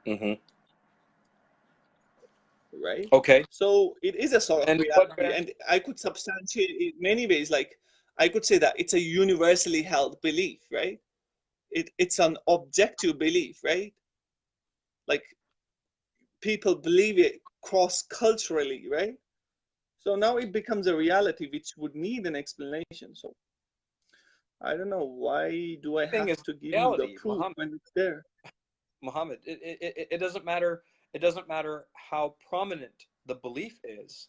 Mm-hmm. right? Okay. So it is a sort of And what reality, then? and I could substantiate it in many ways. Like I could say that it's a universally held belief, right? It's an objective belief, right? Like people believe it cross-culturally, right? So now it becomes a reality which would need an explanation. So I don't know, why do I Thing have is to give you the reality, proof Muhammad. when it's there? Muhammad. It doesn't matter. It doesn't matter how prominent the belief is.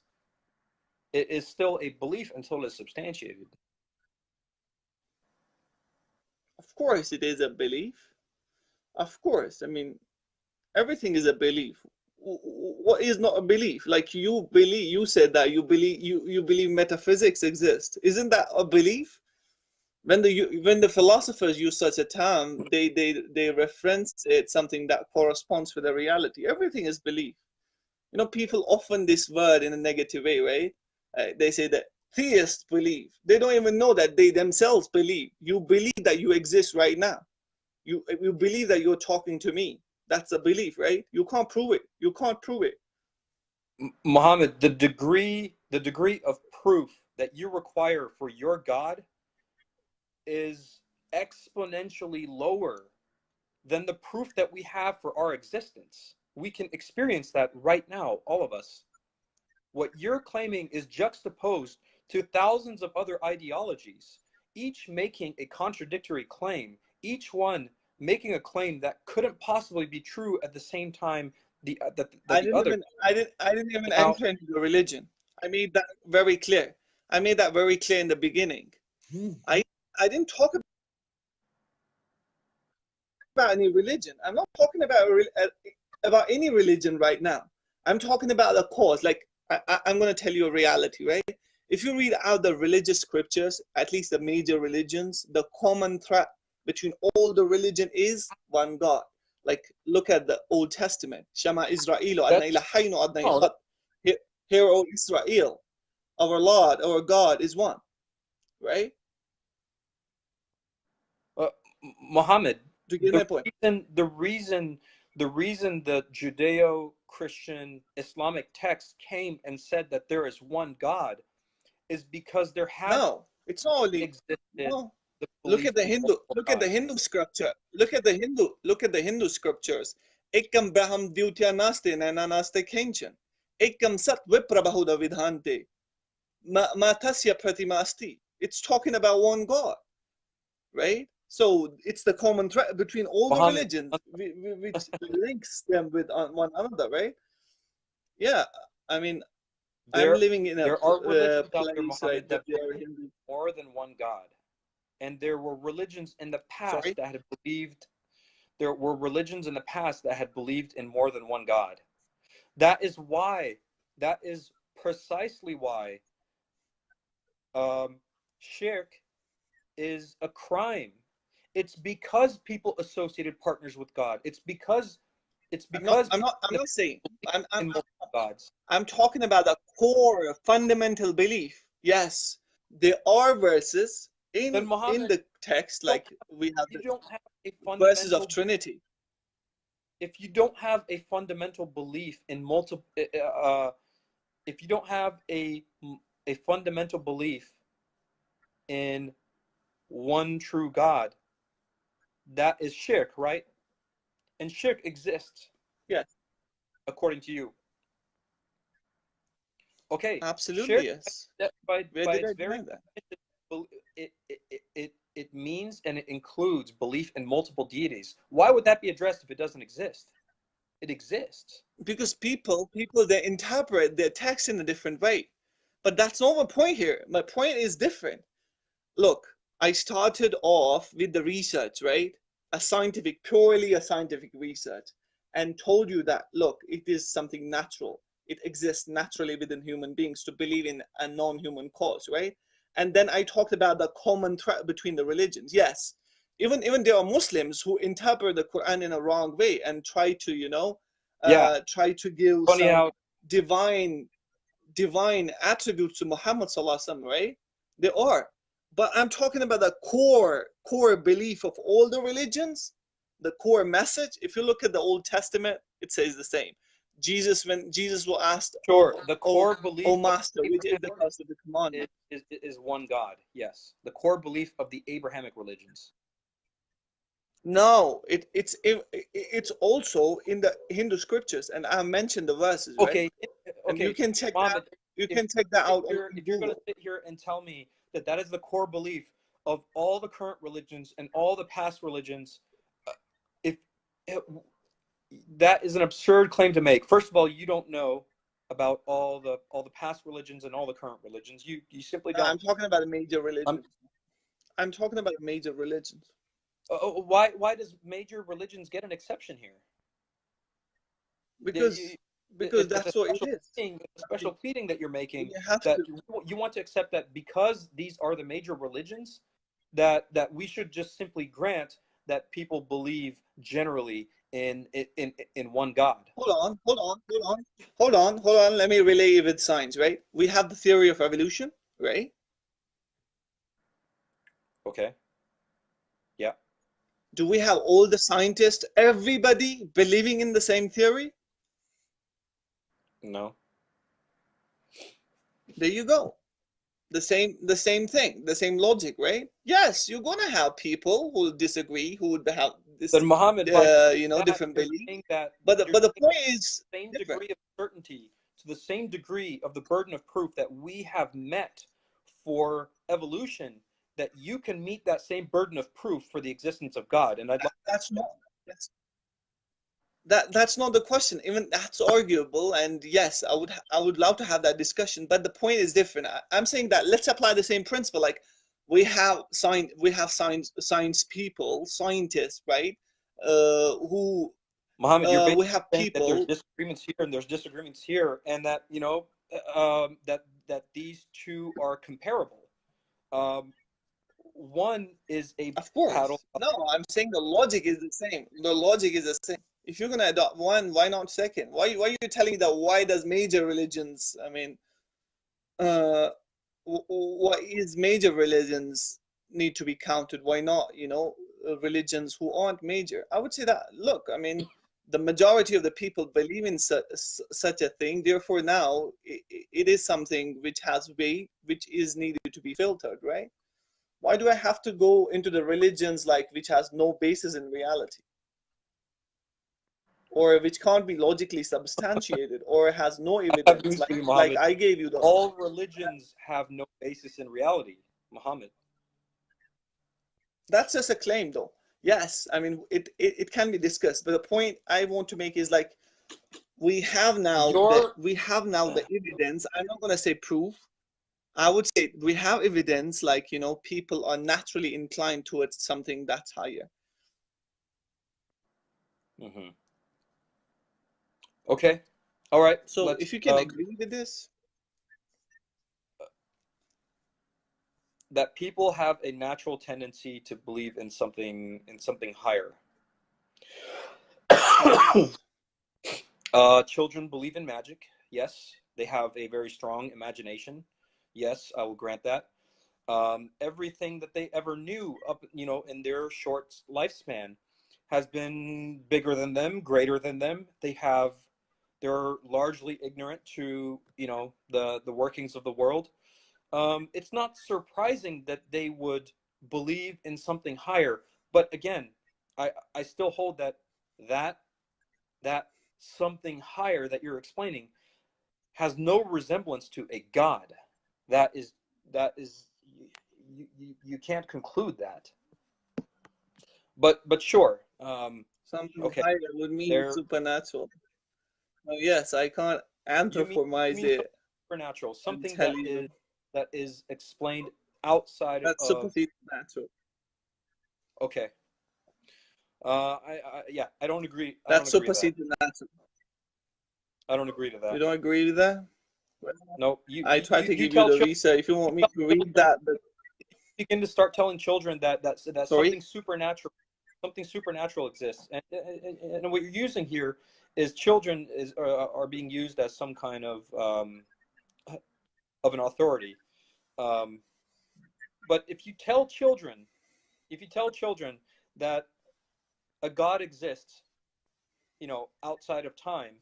It is still a belief until it's substantiated. Of course it is a belief. Of course. I mean, everything is a belief. What is not a belief? Like you believe, you said that you believe metaphysics exists. Isn't that a belief? When the philosophers use such a term, they reference it something that corresponds with the reality. Everything is belief. You know, people often this word in a negative way, right? They say that theists believe. They don't even know that they themselves believe. You believe that you exist right now. You believe that you're talking to me. That's a belief, right? You can't prove it. You can't prove it. Muhammad, the degree of proof that you require for your God is exponentially lower than the proof that we have for our existence. We can experience that right now, all of us. What you're claiming is juxtaposed to thousands of other ideologies, each making a contradictory claim, each one making a claim that couldn't possibly be true at the same time that the other. I didn't even Now, enter into the religion. I made that very clear. I made that very clear in the beginning. I I didn't talk about any religion. I'm not talking about any religion right now. I'm talking about the cause. Like I'm going to tell you a reality, right? If you read out the religious scriptures, at least the major religions, the common thread between all the religion is one God. Like look at the Old Testament. Shema Israel, adna that's ilahayno adna no, echad. Hear, O Israel, our Lord, our God is one, right? uh, Muhammad. Do you get The my point? reason the Judeo-Christian Islamic text came and said that there is one God is because there had No, it's not only existed no. the belief in multiple Look at the gods. Hindu scripture. Look at the Hindu scriptures. Ekam Braham Dyutya Naste Naste Kinchan. Ekam Sat Viprabahuda Vidhante. Matasya Pratima Asti. It's talking about one God, right? So it's the common thread between all the Muhammad, religions, which links them with one another, right? Yeah, I mean, I'm there living in a there are religions out there, place, right, Muhammad, that that they are believe Hindu. more than one God. And there were religions in the past Sorry? that had believed there were religions in the past that had believed in more than one God. That is why, that is precisely why shirk is a crime. It's because people associated partners with God. I'm not saying. In multiple gods. I'm talking about the core fundamental belief. Yes, there are verses Then in Muhammad, the text, don't like we have you the don't have a verses of fundamental Trinity. if you don't have a fundamental belief in multiple if you don't have a fundamental belief in one true God, that is shirk, right? And shirk exists Yes, according to you. Okay, absolutely shirk yes. Where by did its I very deny that? it means and it includes belief in multiple deities. Why would that be addressed if it doesn't exist? It exists. Because people they interpret their text in a different way. But that's not my point here. My point is different. Look, I started off with the research, right? Purely a scientific research, and told you that, look, it is something natural. It exists naturally within human beings to believe in a non human cause, right? And then I talked about the common thread between the religions. Yes, even there are Muslims who interpret the Quran in a wrong way and try to, Yeah, try to give funny some how divine attributes to Muhammad sallallahu alaihi wasallam, right? They are, but I'm talking about the core belief of all the religions. the core message, if you look at the Old Testament, it says the same. When Jesus was asked, Sure, the oh, core oh belief of Master, which is the Abraham cause of the commandment? is one God. Yes, the core belief of the Abrahamic religions. No, it's also in the Hindu scriptures, and I mentioned the verses, right? Okay, And you okay, can check that. Mohammed, You if can check that out on if you're going to Google. sit here and tell me that that is the core belief of all the current religions and all the past religions, if that is an absurd claim to make. First of all, you don't know about all the past religions and all the current religions. You simply No, don't. I'm talking about a major Um, religion. I'm talking about major religions why does major religions get an exception here? Yeah, because because it's that's what it is. a special pleading that you're making, You have that to. you want to accept that because these are the major religions, that we should just simply grant that people believe generally in one God. Hold on. Let me relay it with science, right? We have the theory of evolution, right? Okay. Yeah. Do we have all the scientists, everybody believing in the same theory? No. There you go. The same thing, the same logic, right? Yes, you're gonna have people who will disagree, who would have this, Then Muhammad, by saying that, different you're beliefs. saying that But you're the saying point is the same different. degree of certainty, to the same degree of the burden of proof that we have met for evolution, that you can meet that same burden of proof for the existence of God. And I'd like That's not that's that's not the question. Even that's arguable. And yes, I would love to have that discussion. But the point is different. I'm saying that let's apply the same principle. Like we have science people, scientists, right? Who Muhammad, you're basically we have saying that there's people. disagreements here and there's disagreements here, and that that these two are comparable. Um, one is a Of course. battle. No, I'm saying the logic is the same. The logic is the same. If you're gonna adopt one, why not second? Why are you telling me that why does major religions, I mean, uh, why is major religions need to be counted? Why not, religions who aren't major? I would say that, look, I mean, the majority of the people believe in such a thing. Therefore, now it is something which has weight, which is needed to be filtered, right? Why do I have to go into the religions like which has no basis in reality, or which can't be logically substantiated, or has no I have evidence? news for you, Like Muhammad. I gave you the. All religions have no basis in reality, Muhammad. That's just a claim, though. Yes, I mean it can be discussed, but the point I want to make is like Your we have now the evidence. I'm not gonna say proof. I would say we have evidence, like people are naturally inclined towards something that's higher. Mhm. Okay. All right. So Let's if you can agree with this. that people have a natural tendency to believe in something higher. Yes. Children believe in magic. Yes, they have a very strong imagination. Yes, I will grant that. Everything that they ever knew up, in their short lifespan, has been bigger than them, greater than them. They're largely ignorant to, the workings of the world. It's not surprising that they would believe in something higher. But again, I still hold that that something higher that you're explaining has no resemblance to a god. That is you can't conclude that. But sure. Something Okay. higher would mean There supernatural. Oh, yes, I can't you anthropomorphize mean it supernatural, and something tell you that is explained outside that of. supersedes natural. Okay. Yeah, I don't agree. I That don't agree to that. supersedes the natural. I don't agree to You that. don't agree with that? Well, No, I try to you give you tell the children, research. If you want me tell to read children, that, but begin to start telling children that sorry. something supernatural exists, and what you're using here is children are being used as some kind of an authority. Um, but if you tell children that a God exists, outside of time,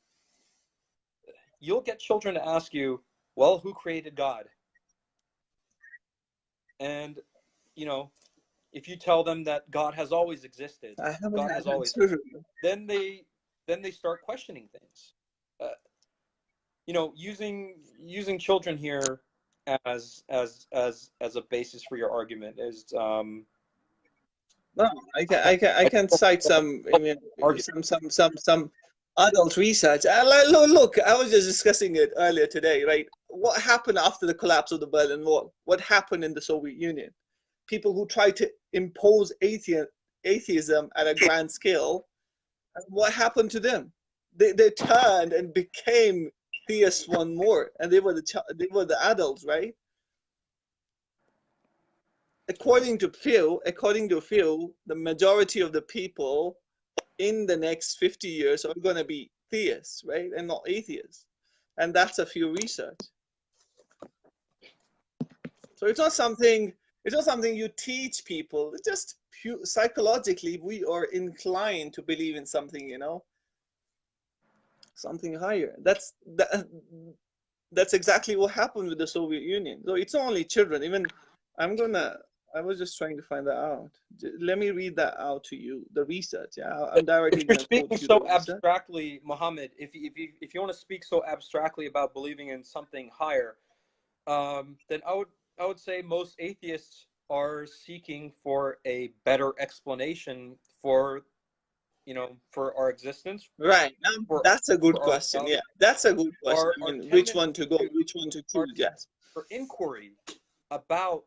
you'll get children to ask you, well, who created God? And, if you tell them that God has always existed, I haven't God had has that always, children. then they start questioning things. Using children here as a basis for your argument is No, I can cite some, I mean, argument. some adult research. Look, I was just discussing it earlier today, right? What happened after the collapse of the Berlin Wall? What happened in the Soviet Union? People who tried to impose atheism at a grand scale, and what happened to them? They turned and became theists one more, and they were the adults, right? According to a few, the majority of the people in the next 50 years are going to be theists, right? And not atheists. And that's a few research. So it's not something you teach people. It's just psychologically, we are inclined to believe in something, something higher. That's exactly what happened with the Soviet Union. So it's not only children. Even I was just trying to find that out. Let me read that out to you. The research. Yeah, I'm directly If you're going to quote speaking you so the research. abstractly, Mohammed, if you want to speak so abstractly about believing in something higher, then I would say most atheists are seeking for a better explanation for for our existence. Right. For, That's a good for our question. reality, Yeah, that's a good question. I our mean, which one to go, tendency which one to our choose? Yes, for inquiry about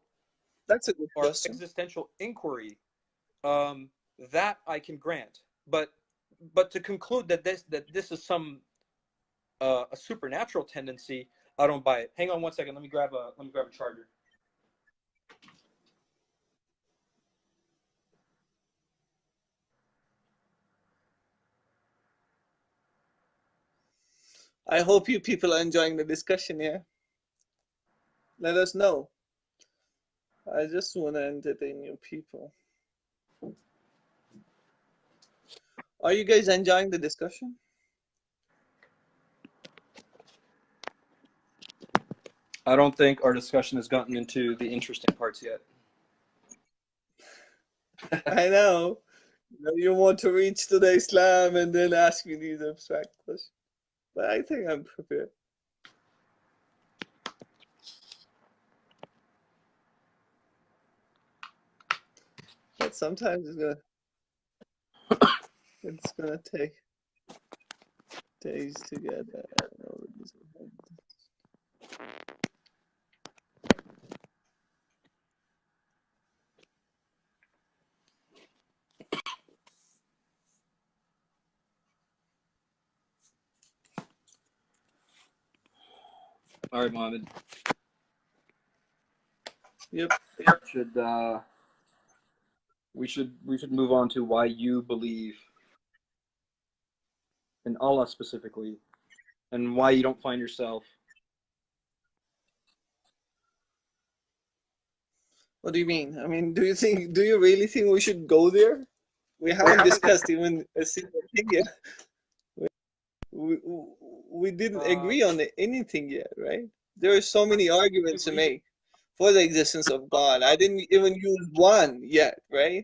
that's a good our question. existential inquiry, that I can grant. But to conclude that this is some a supernatural tendency, I don't buy it. Hang on one second. Let me grab a charger. I hope you people are enjoying the discussion here. Let us know. I just want to entertain you people. Are you guys enjoying the discussion? I don't think our discussion has gotten into the interesting parts yet. I know. You want to reach to the Islam and then ask me these abstract questions. But I think I'm prepared. But sometimes it's gonna take days to get All right, Mohammed. Yep. We should move on to why you believe in Allah specifically, and why you don't find yourself. What do you mean? I mean, do you really think we should go there? We haven't discussed even a single thing yet. We didn't agree on anything yet, right? There are so many arguments to make for the existence of God. I didn't even use one yet, right?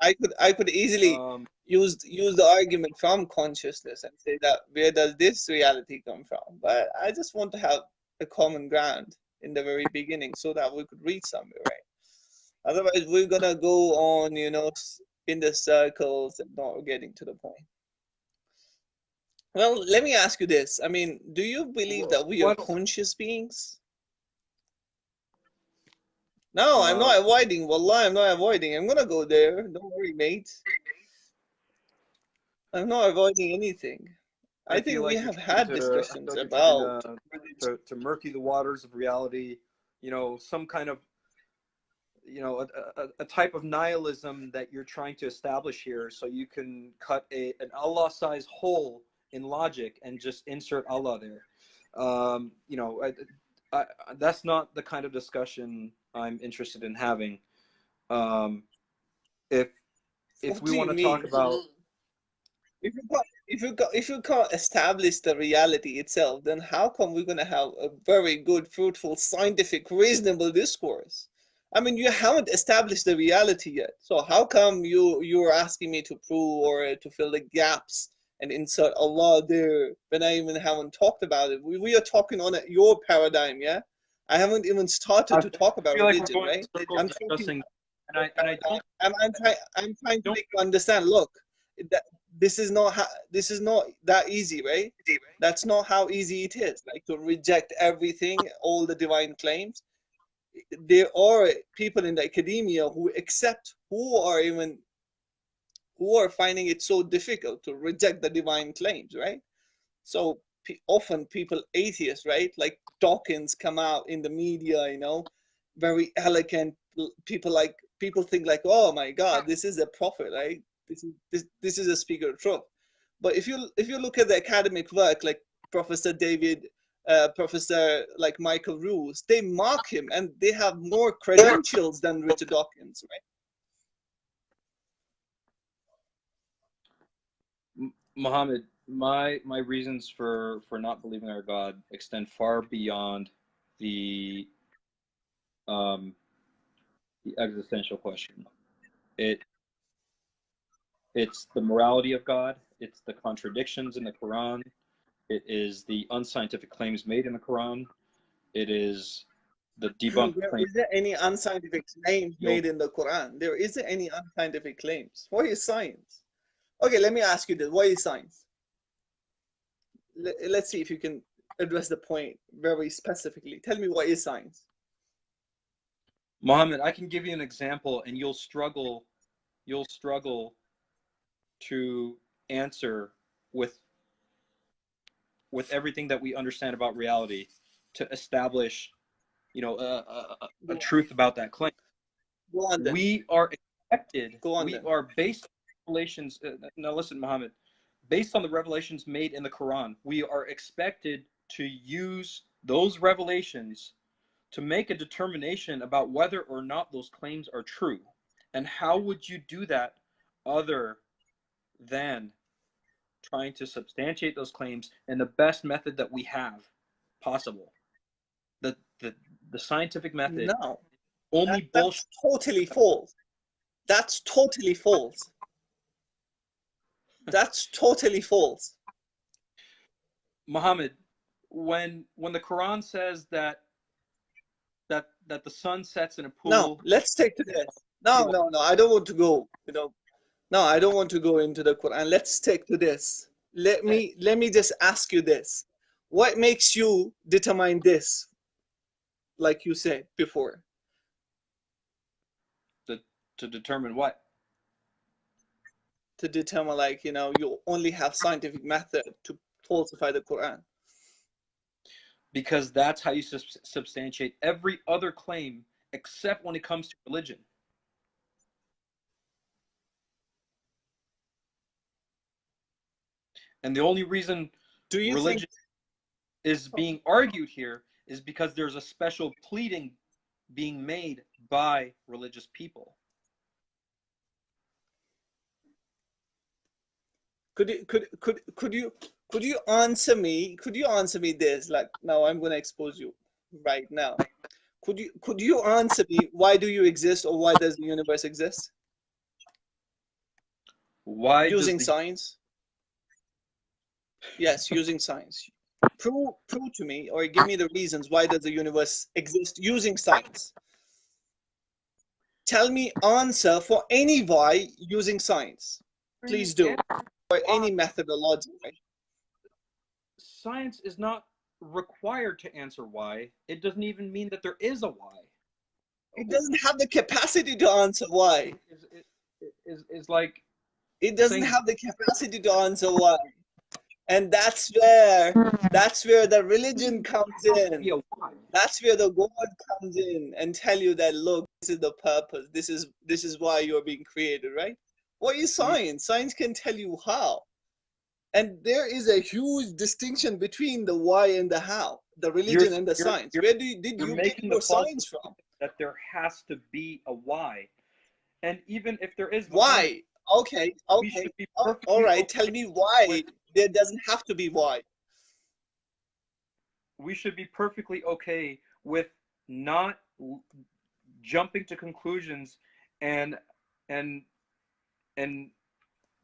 I could easily use the argument from consciousness and say that where does this reality come from? But I just want to have a common ground in the very beginning so that we could reach somewhere, right? Otherwise, we're gonna go on, in the circles and not getting to the point. Well, let me ask you this. I mean, do you believe that we are conscious beings? No, I'm not avoiding. Wallah, I'm not avoiding. I'm gonna go there. Don't worry, mate. I'm not avoiding anything. I think we have had discussions about to murky the waters of reality. Some kind of a type of nihilism that you're trying to establish here, so you can cut an Allah-sized hole in logic and just insert Allah there. That's not the kind of discussion I'm interested in having. If we want to talk about If you can't establish the reality itself, then how come we're gonna have a very good, fruitful, scientific, reasonable discourse? I mean, you haven't established the reality yet. So how come you're asking me to prove or to fill the gaps and insert Allah there when I even haven't talked about it? We are talking on your paradigm, yeah? I haven't even started I to talk about feel like we're religion, going in right? circles I'm thinking discussing, and I don't I'm trying to don't make you understand. Look, that this is not that easy, right? That's not how easy it is. Like to reject everything, all the divine claims. There are people in the academia who accept, who are finding it so difficult to reject the divine claims, right? So often people, atheists, right, like Dawkins, come out in the media, very elegant. People think like, oh my God, this is a prophet, right? This is a speaker of truth. But if you look at the academic work, like Professor David, Professor like Michael Ruse, they mock him, and they have more credentials than Richard Dawkins, right? Muhammad, my reasons for not believing our God extend far beyond the um the existential question. It it's the morality of God, it's the contradictions in the Quran, it is the unscientific claims made in the Quran, it is the debunked There claims. isn't any unscientific claims made in the Quran. There isn't any unscientific claims. What is science? Okay, let me ask you this. What is science? Let's see if you can address the point very specifically. Tell me, what is science? Muhammad, I can give you an example and you'll struggle to answer with everything that we understand about reality to establish, a Go on. truth about that claim. Go on then. We are expected, Go on we then. are based on revelations. Now, listen, Muhammad, based on the revelations made in the Quran, we are expected to use those revelations to make a determination about whether or not those claims are true. And how would you do that other than trying to substantiate those claims in the best method that we have possible? The the, the scientific method No, only bullshit. that's totally false. That's totally false. That's totally false. Muhammad, when the Quran says that the sun sets in a Now, pool, let's take to this. No, no, no. I don't want to go, No, I don't want to go into the Quran. Let's stick to this. Let me just ask you this. What makes you determine this, like you said before? to, to determine what? To determine, like, you only have scientific method to falsify the Quran. Because that's how you substantiate every other claim except when it comes to religion. And the only reason Do you think religion is being argued here is because there's a special pleading being made by religious people. could you answer me? Could you answer me this? Like, now I'm gonna expose you right now. Could you answer me, why do you exist, or why does the universe exist? Why does Using the science. Yes, using science. Prove to me, or give me the reasons why does the universe exist using science. Tell me answer for any why using science. Please do. Or any methodology, right? science is not required to answer why? It doesn't even mean that there is a why. It doesn't have the capacity to answer why. Is like It doesn't saying have the capacity to answer why. And that's where the religion comes in. That's where the God comes in and tell you that, look, this is the purpose. This is why you're being created, right? What is science? Science can tell you how. And there is a huge distinction between the why and the how, the religion and the science. Where did you get your science from? That there has to be a why. And even if there is, Why? Okay, We okay. should be All perfectly right. okay Tell me why. with There doesn't have to be why. we should be perfectly okay with not jumping to conclusions and and and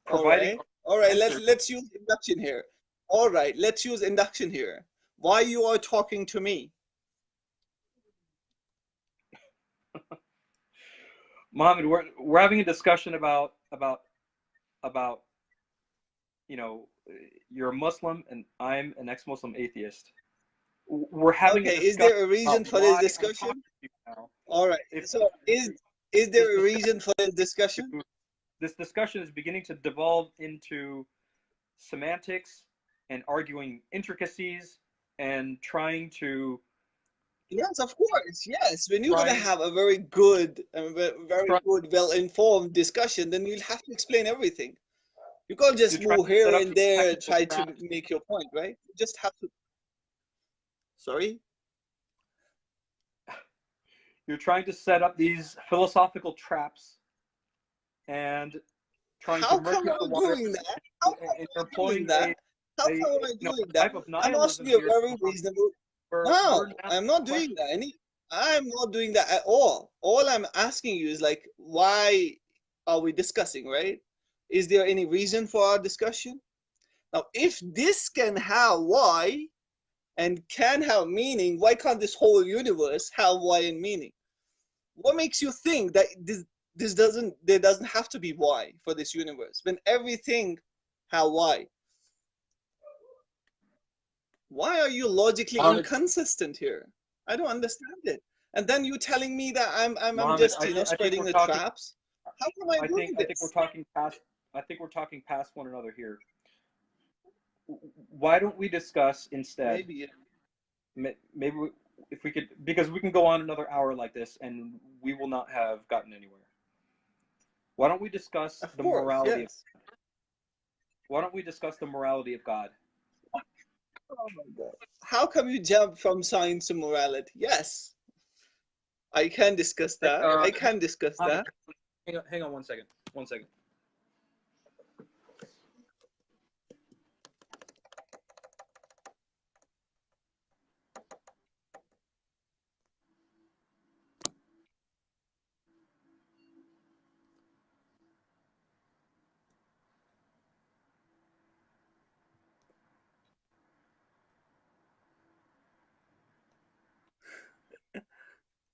All providing right. All right. answers. Let's use induction here. All right. Let's use induction here. Why you are talking to me? Mohammed, we're having a discussion about you know, you're a Muslim and I'm an ex-Muslim atheist. We're having a Okay. Is discussion there a reason about for this why I'm talking discussion? to you now. All right. If So is this there a reason for this discussion? discussion is beginning to devolve into semantics and arguing intricacies and trying to Yes, of course. Yes. When you're gonna trying have a very good, very try, good, well-informed discussion, then you'll have to explain everything. You can't just you're trying move to set here up and these there, technical try to traps. make your point, right? You just have to. Sorry. You're trying to set up these philosophical traps and trying to How come murky the I'm waters, doing that? How come and you're I'm doing employing that? How a come am I doing a that? type of I must nihilism be a here, very reasonable. where No, we're not I'm not doing questioning. that. I'm not doing that at all. All I'm asking you is like, why are we discussing, right? Is there any reason for our discussion? Now, if this can have why and can have meaning, why can't this whole universe have why and meaning? What makes you think that this doesn't there doesn't have to be why for this universe when everything have why? Why are you logically Mohammed, inconsistent here? I don't understand it. And then you telling me that I'm Mohammed, just I think spreading we're the talking. traps. How am I doing I think we're this? talking past. I think we're talking past one another here. Why don't we discuss instead? Maybe. Maybe if we could, because we can go on another hour like this, and we will not have gotten anywhere. Why don't we discuss Of the course, morality of? yes. Why don't we discuss the morality of God? Oh my God. How come you jump from science to morality? Yes, I can discuss that. Uh, I can discuss Mohammed, that. hang on 1 second. 1 second.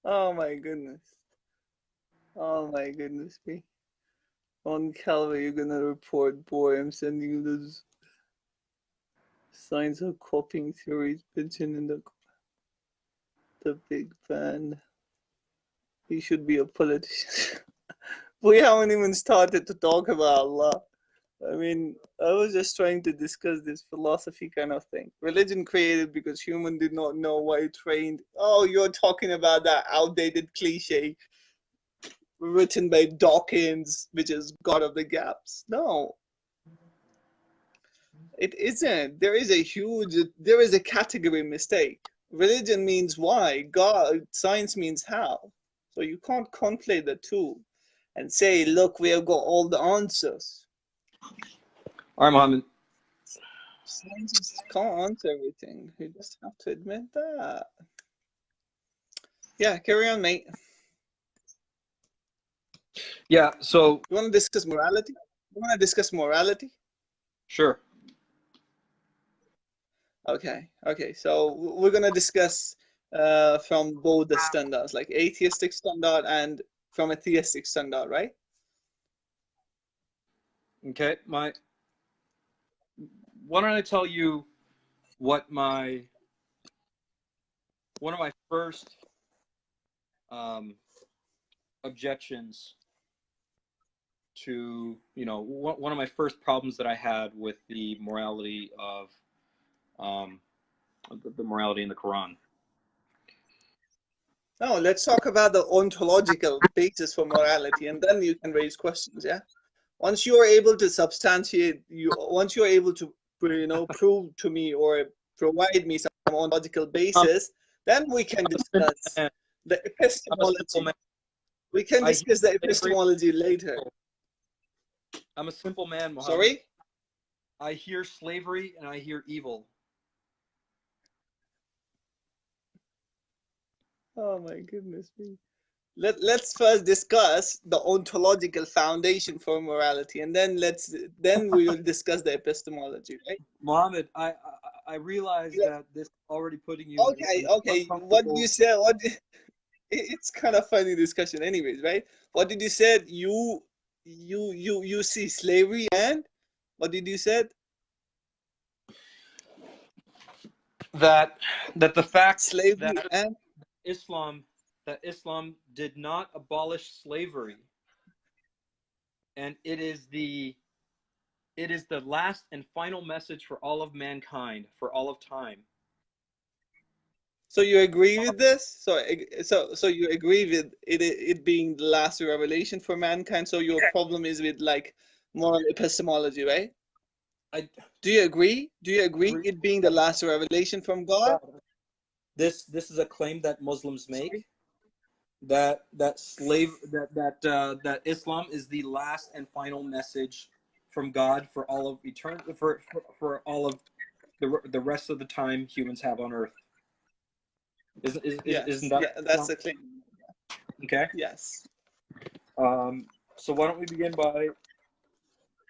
Oh my goodness. Oh my goodness me. On Calvary, you're gonna report, boy, I'm sending you those signs of copying theories mentioned in the Big Bang. He should be a politician. We haven't even started to talk about Allah. I mean, I was just trying to discuss this philosophy kind of thing. Religion created because human did not know why it trained. Oh, you're talking about that outdated cliche written by Dawkins, which is God of the Gaps. No, it isn't. There is a category mistake. Religion means why, God, science means how. So you can't conflate the two and say, look, we have got all the answers. All right, Mohammed. Scientists can't answer everything. You just have to admit that. Yeah, carry on, mate. Yeah. So You want to discuss morality? You want to discuss morality? sure. Okay, okay. So we're gonna discuss from both the standards, like atheistic standard and from a theistic standard, right? Okay. Why don't I tell you what one of my first objections to, one of my first problems that I had with the morality of the morality in the Quran. No, let's talk about the ontological basis for morality, and then you can raise questions. Yeah. Once you are able to substantiate, once you're able to, prove to me or provide me some ontological basis, then we can discuss the I'm a simple epistemology. man. We can I hear discuss the every epistemology later. I'm a simple man, Muhammad. Sorry? I hear slavery and I hear evil. Oh my goodness me. Let's first discuss the ontological foundation for morality, and then we will discuss the epistemology, right? Muhammad, I realize Yeah. that this is already putting you Okay, in an okay. What uncomfortable. you said, it's kind of funny discussion anyways, right? What did you said? You see slavery, and what did you said? that that the fact Slavery that and Islam did not abolish slavery, and it is the last and final message for all of mankind, for all of time. so you agree with this? So you agree with it being the last revelation for mankind? So your problem is with like moral epistemology, right? I Do you agree? Do you agree agree it being the last revelation from God? this is a claim that Muslims make, Sorry? that Islam is the last and final message from God for all of eternity, for all of the rest of the time humans have on Earth. Yes, Isn't that yeah, that's the claim. okay? Yes. So why don't we begin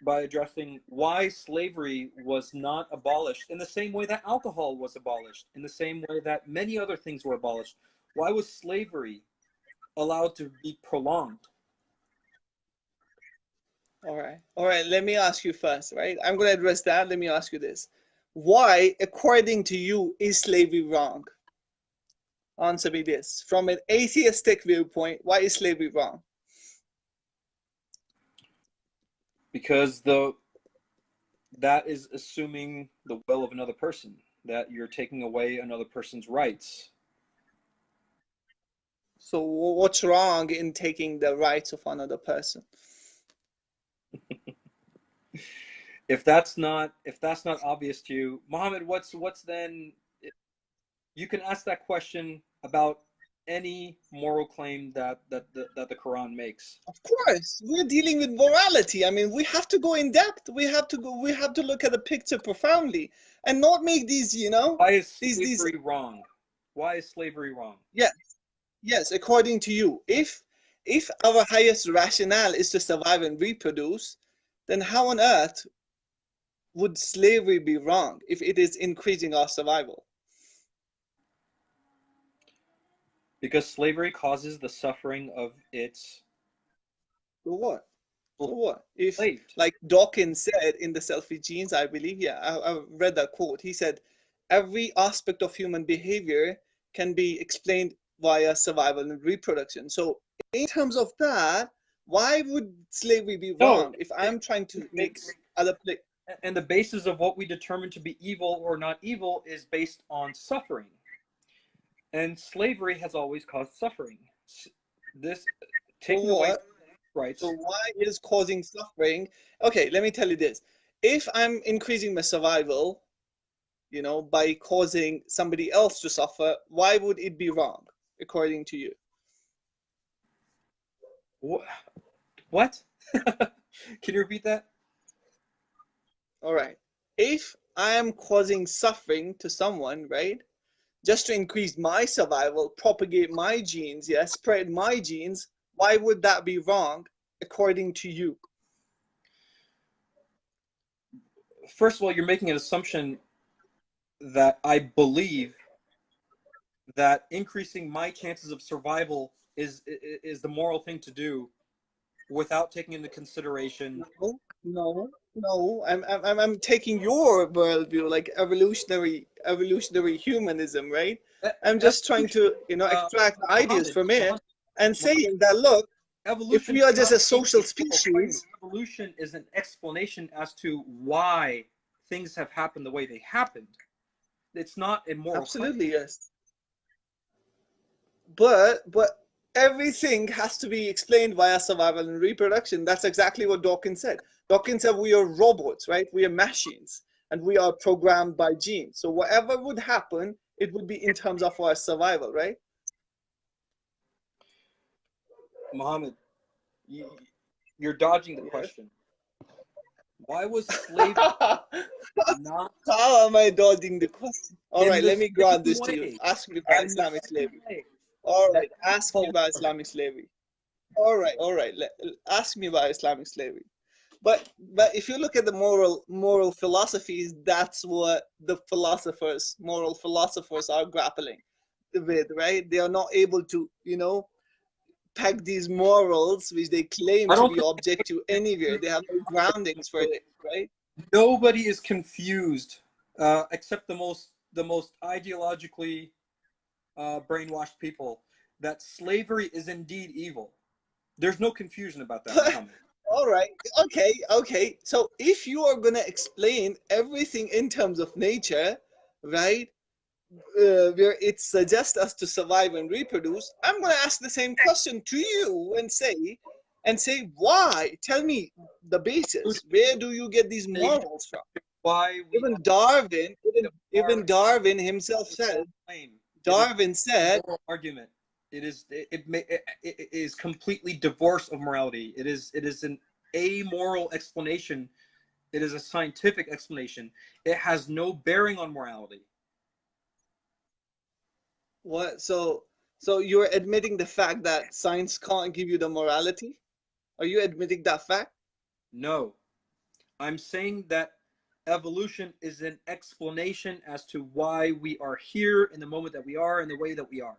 by addressing why slavery was not abolished in the same way that alcohol was abolished, in the same way that many other things were abolished. Why was slavery allowed to be prolonged? All right. All right. Let me ask you first, right? I'm going to address that. Let me ask you this. Why, according to you, is slavery wrong? Answer me this. From an atheistic viewpoint, why is slavery wrong? Because that is assuming the will of another person, that you're taking away another person's rights. So what's wrong in taking the rights of another person? If that's not obvious to you, Muhammad, what's then? You can ask that question about any moral claim that the Quran makes. Of course, we're dealing with morality. I mean, we have to go in depth. We have to look at the picture profoundly and not make these, Why is these slavery wrong? Why is slavery wrong? Yes, according to you. If our highest rationale is to survive and reproduce, then how on earth would slavery be wrong if it is increasing our survival? Because slavery causes the suffering of its For what? For what? If, enslaved. like Dawkins said in The Selfish Genes, I believe, yeah, I read that quote. He said, every aspect of human behavior can be explained via survival and reproduction. So in terms of that, why would slavery be wrong if I'm trying to make other play? And the basis of what we determine to be evil or not evil is based on suffering. And slavery has always caused suffering. This taking away rights. So why is causing suffering? Okay, let me tell you this. If I'm increasing my survival, by causing somebody else to suffer, why would it be wrong, according to you? What? Can you repeat that? All right. If I am causing suffering to someone, right, just to increase my survival, propagate my genes, spread my genes, why would that be wrong, according to you? First of all, you're making an assumption that I believe that increasing my chances of survival is the moral thing to do, without taking into consideration. No. I'm taking your worldview, like evolutionary humanism, right? I'm just trying to extract ideas from it and saying that, look, if we are just a social species, evolution is an explanation as to why things have happened the way they happened. It's not a moral absolutely claim. Yes. But everything has to be explained via survival and reproduction. That's exactly what Dawkins said. Dawkins said we are robots, right? We are machines, and we are programmed by genes. So whatever would happen, it would be in terms of our survival, right? Muhammad, you're dodging the question. Why was slavery not How am I dodging the question? All in right, the let me grant same this to you. way? Ask me about In the Islamic same slavery. way All that right, ask me Paul about Islamic slavery. All right, all right. Ask me about Islamic slavery. But if you look at the moral philosophies, that's what the moral philosophers are grappling with, right? They are not able to, peg these morals which they claim I to don't be think objective anywhere. They have no groundings for it, right? nobody is confused except the most ideologically brainwashed people that slavery is indeed evil. There's no confusion about that, Muhammad. All right. Okay. So if you are gonna explain everything in terms of nature, right, where it suggests us to survive and reproduce, I'm gonna ask the same question to you and say why? Tell me the basis. Where do you get these morals from? Why we Even Darwin, are even Darwin himself said. claim it is Darwin a said, moral argument. It is completely divorced of morality. It is an amoral explanation. It is a scientific explanation. It has no bearing on morality. what? So you're admitting the fact that science can't give you the morality? Are you admitting that fact? No, I'm saying that evolution is an explanation as to why we are here in the moment that we are in the way that we are.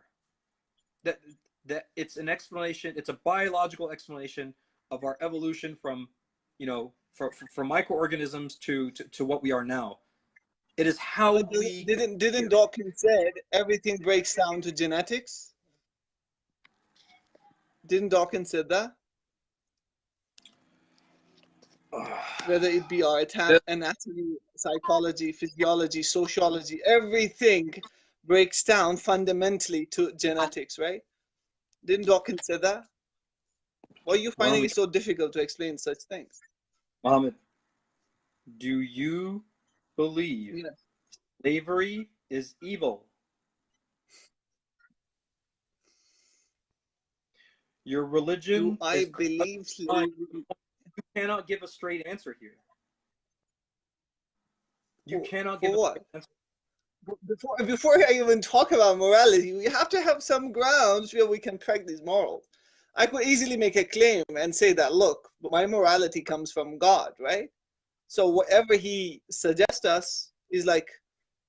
That it's an explanation. It's a biological explanation of our evolution from, from microorganisms to what we are now. It is how But we didn't Dawkins said everything breaks down to genetics? Didn't Dawkins said that? Whether it be our anatomy, psychology, physiology, sociology, everything breaks down fundamentally to genetics, right? Didn't Dawkins say that? Why are you finding Muhammad, it so difficult to explain such things? Muhammad, do you believe Yeah. slavery is evil? Your Do religion I is believe fine. slavery? You cannot give a straight answer here. You cannot give For a what? straight answer. Before I even talk about morality, we have to have some grounds where we can practice morals. I could easily make a claim and say that, look, my morality comes from God, right? So whatever He suggests us is like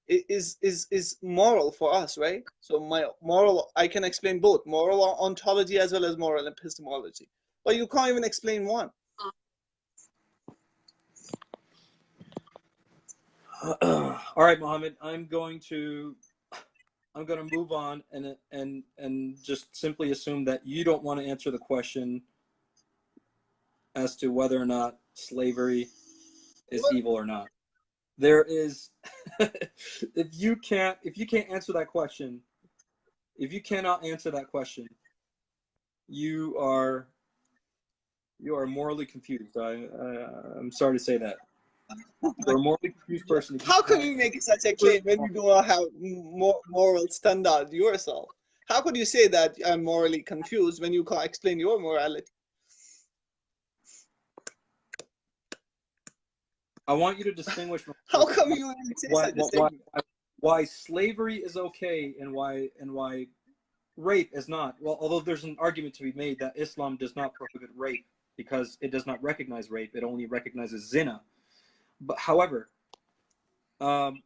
is moral for us, right? So my moral, I can explain both moral ontology as well as moral epistemology, but you can't even explain one. All right, Mohammed, I'm going to move on and just simply assume that you don't want to answer the question as to whether or not slavery is What? evil or not. There is if you can't answer that question, if you cannot answer that question, you are morally confused. I'm sorry to say that. You're a morally confused person. If you How can cannot you make such a claim when you don't have moral standard yourself? How could you say that I'm morally confused when you can't explain your morality? I want you to distinguish How come you even say why, such a why, why, statement? why slavery is okay and why rape is not. Well, although there's an argument to be made that Islam does not prohibit rape because it does not recognize rape; it only recognizes zina. But however, um,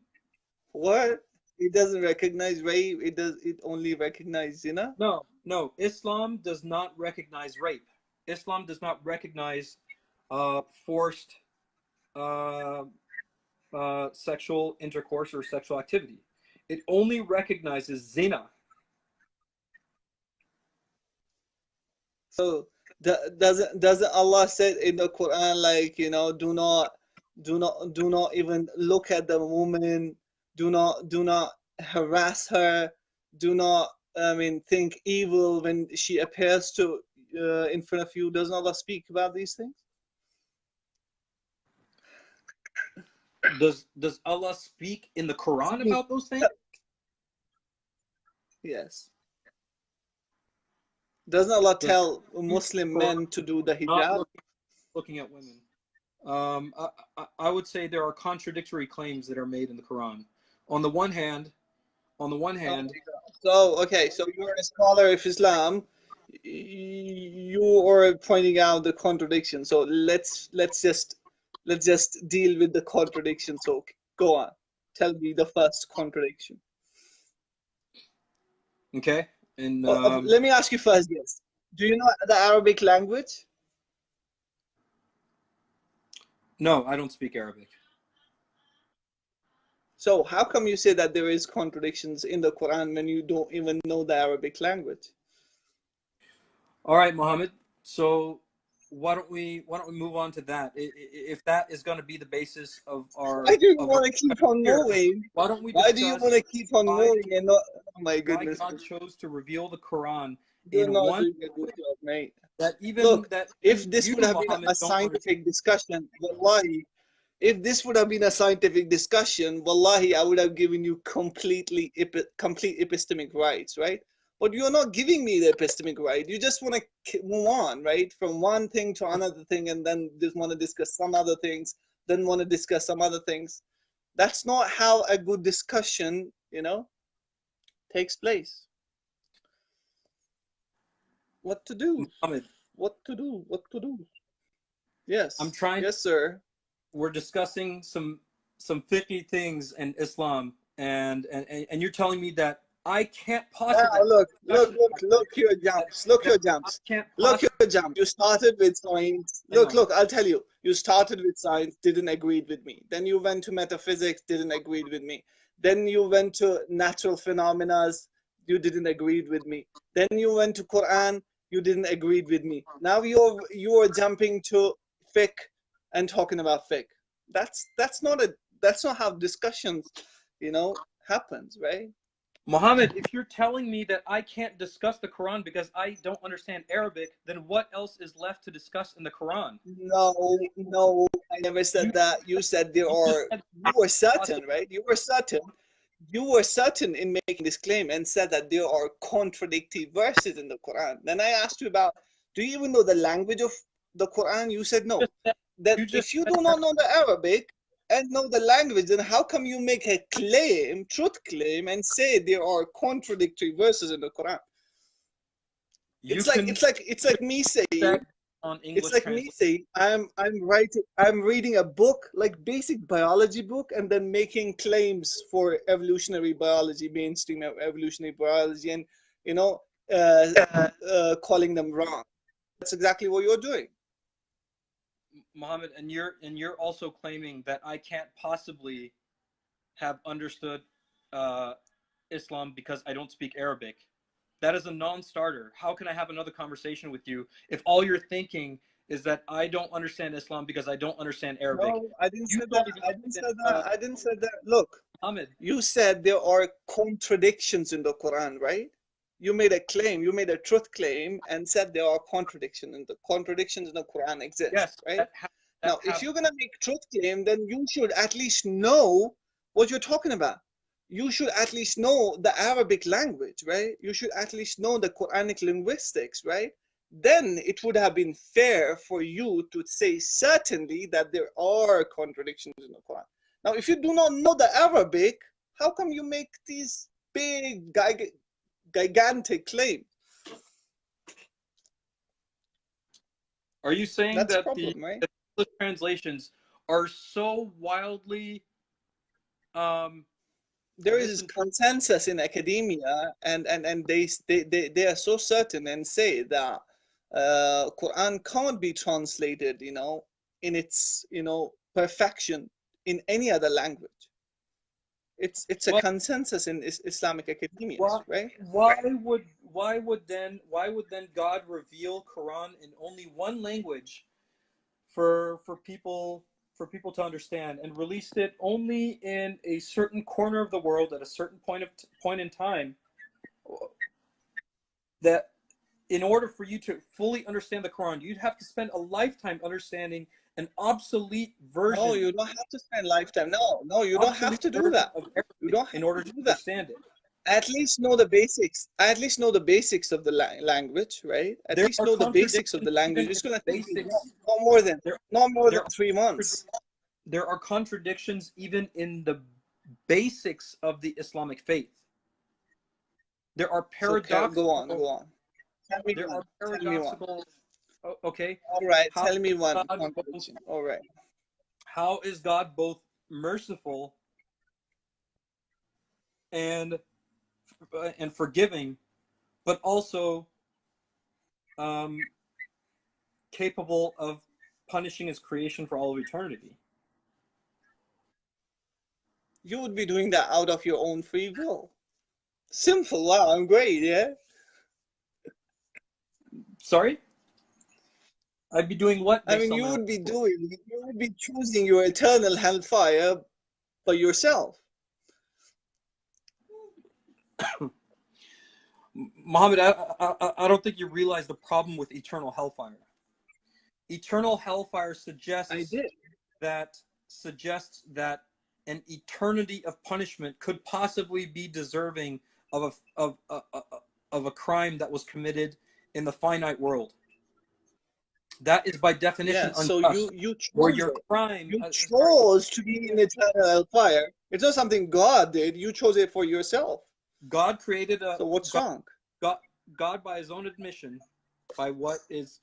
What? It doesn't recognize rape. It only recognizes zina. no, Islam does not recognize rape. Islam does not recognize forced uh, sexual intercourse or sexual activity. It only recognizes zina. So doesn't Allah said in the Quran, like, do not even look at the woman, do not harass her, do not, I mean, think evil when she appears to in front of you. Doesn't Allah speak about these things? Does Allah speak in the Quran about those things? Yes. Doesn't Allah Does tell Muslim Quran men to do the not hijab? looking at women? I would say there are contradictory claims that are made in the Quran. On the one hand, on the one Oh hand, my God. So, okay, so you're a scholar of Islam. You are pointing out the contradiction. So let's just deal with the contradiction. So go on. Tell me the first contradiction. okay, and Let me ask you first this. Do you know the Arabic language? no, I don't speak Arabic. So how come you say that there is contradictions in the Quran when you don't even know the Arabic language? All right, Mohammed. So why don't we move on to that? If that is going to be the basis Why do you of our want to keep on here, moving? why don't we Why do you discuss want to keep on why moving and not? Oh my why goodness, God chose to reveal the Quran you're in not one doing a good language job, mate. that Look, if even this you, would have been Mohammed, a don't understand? scientific discussion, wallahi, if this would have been a scientific discussion, wallahi, I would have given you complete epistemic rights, right? But you're not giving me the epistemic right. You just want to move on, right? From one thing to another thing, and then just want to discuss some other things, then want to discuss some other things. That's not how a good discussion, takes place. What to do? Mohammed, What to do? What to do? I'm Yes, trying. yes, sir. We're discussing some 50 things in Islam, and you're telling me that I can't Now possibly look, look, discussion look, about look your that, jumps. Look that your I jumps. can't Look possibly. your jumps. You started with science. Hang Look, on. look, I'll tell you. You started with science, didn't agree with me. Then you went to metaphysics, didn't agree with me. Then you went to natural phenomena, you didn't agree with me. Then you went to Quran, you didn't agree with me. Now you're jumping to fiqh and talking about fiqh. That's not how discussions, happens, right? Mohammed, if you're telling me that I can't discuss the Quran because I don't understand Arabic, then what else is left to discuss in the Quran? No, no, I never You said that. You said there you just are, said you were possible. certain, right? You were certain in making this claim and said that there are contradictory verses in the Quran. Then I asked you about, do you even know the language of the Quran? You said You no. just said, Then you just if you said do that not know the Arabic and know the language, then how come you make a claim, truth claim, and say there are contradictory verses in the Quran? you It's like can it's like it's like me saying check on it's English like me translation. saying I'm reading a book like basic biology book and then making claims for evolutionary biology, mainstream evolutionary biology, and you know uh, calling them wrong. That's exactly what you're doing. Mohammed, and you're also claiming that I can't possibly have understood uh, Islam because I don't speak Arabic. That is a non-starter. How can I have another conversation with you if all you're thinking is that I don't understand Islam because I don't understand Arabic? No, I didn't You say that. don't even I didn't understand say that. I didn't say that. Look, Muhammad. you said there are contradictions in the Quran, right? You made a claim, you made a truth claim, and said there are contradictions, and the contradictions in the Quran exist, Yes, right? that that Now, if have you're gonna make truth claim, then you should at least know what you're talking about. You should at least know the Arabic language, right? You should at least know the Quranic linguistics, right? Then it would have been fair for you to say certainly that there are contradictions in the Quran. Now, if you do not know the Arabic, how come you make these big, gigantic claims? Are you saying That's a that the problem, right? English translations are so wildly um, There is misinterpreted? consensus in academia, and they are so certain and say that Quran can't be translated, in its, perfection in any other language. It's a Well, consensus in Islamic why academias, right? why would then God reveal Quran in only one language for people to understand and released it only in a certain corner of the world at a certain point in time, that in order for you to fully understand the Quran, you'd have to spend a lifetime understanding an No, you don't have to spend lifetime. No, no, you don't have obsolete to do version that. of You Arabic don't in have to order to do that. understand it. at least know the basics. At least know the basics of the language, right? At There least are know the basics of contradictions the language. even It's in gonna the take you basics. There, not more than there, 3 months. there are contradictions even in the basics of the Islamic faith. There are So go on, paradoxical. go on. Tell me There one. are Tell me one. paradoxical. Okay, All right, how tell me is one God both? contradiction. All right. How is God both merciful and forgiving, but also capable of punishing His creation for all of eternity? You would be doing that out of your own free will. Simple. Wow, I'm great, yeah? Sorry, I'd be doing what I based mean, on you my? would be choosing your eternal hellfire by yourself. Muhammad, I don't think you realize the problem with eternal hellfire. Eternal hellfire I suggests did. that an eternity of punishment could possibly be deserving of a crime that was committed in the finite world. That is by definition Yeah, so unjust. you Where chose your it. crime, You sorry, chose to be in eternal hellfire. It's not something God did. You chose it for yourself. God created a So what's wrong? God by His own admission, by what is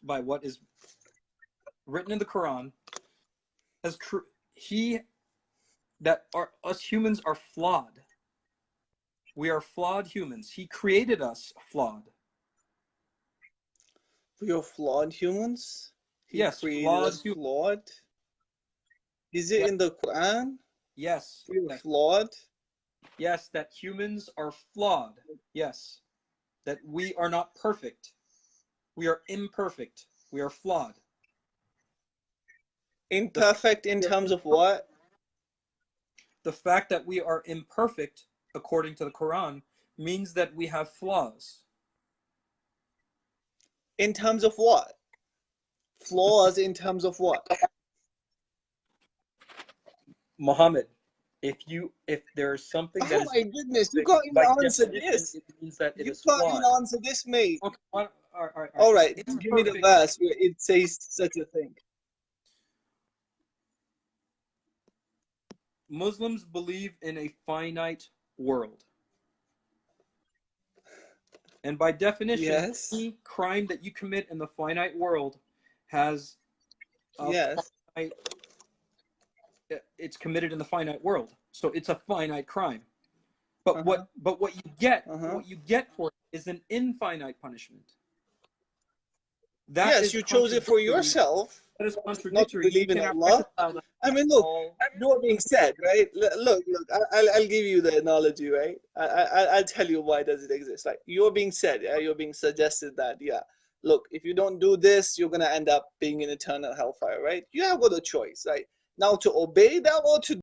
written in the Quran, has us humans are flawed. We are flawed humans. He created us flawed. We are flawed humans. He Yes, created flawed us humans. flawed. Is it Yes, in the Quran? yes, We are yes, flawed. yes, that humans are flawed. Yes, that we are not perfect. We are imperfect. We are flawed. Imperfect in terms of what? The fact that we are imperfect, according to the Quran, means that we have flaws. In terms of what? Flaws in terms of what? Muhammad, if there's something that Oh is my goodness, you perfect, can't even by answer definition, this. it means that it You is can't even flawed. answer this, mate. Okay, all right. All right, give me the Imperfect. verse where it says such a thing. Muslims believe in a finite world. And by definition, Yes, any crime that you commit in the finite world has a yes. finite, it's committed in the finite world. So it's a finite crime. But Uh-huh, what you get uh-huh. for it is an infinite punishment. That Yes, is you chose it for contradictory. yourself, That is not to contradictory. You believe in cannot Allah. reconcile that I mean, at look, all. you're being said, right? Look, I'll give you the analogy, right? I'll tell you why does it exist. Like you're being said, yeah, you're being suggested that, yeah, look, if you don't do this, you're gonna end up being in eternal hellfire, right? You have got a choice, right? Now to obey that or to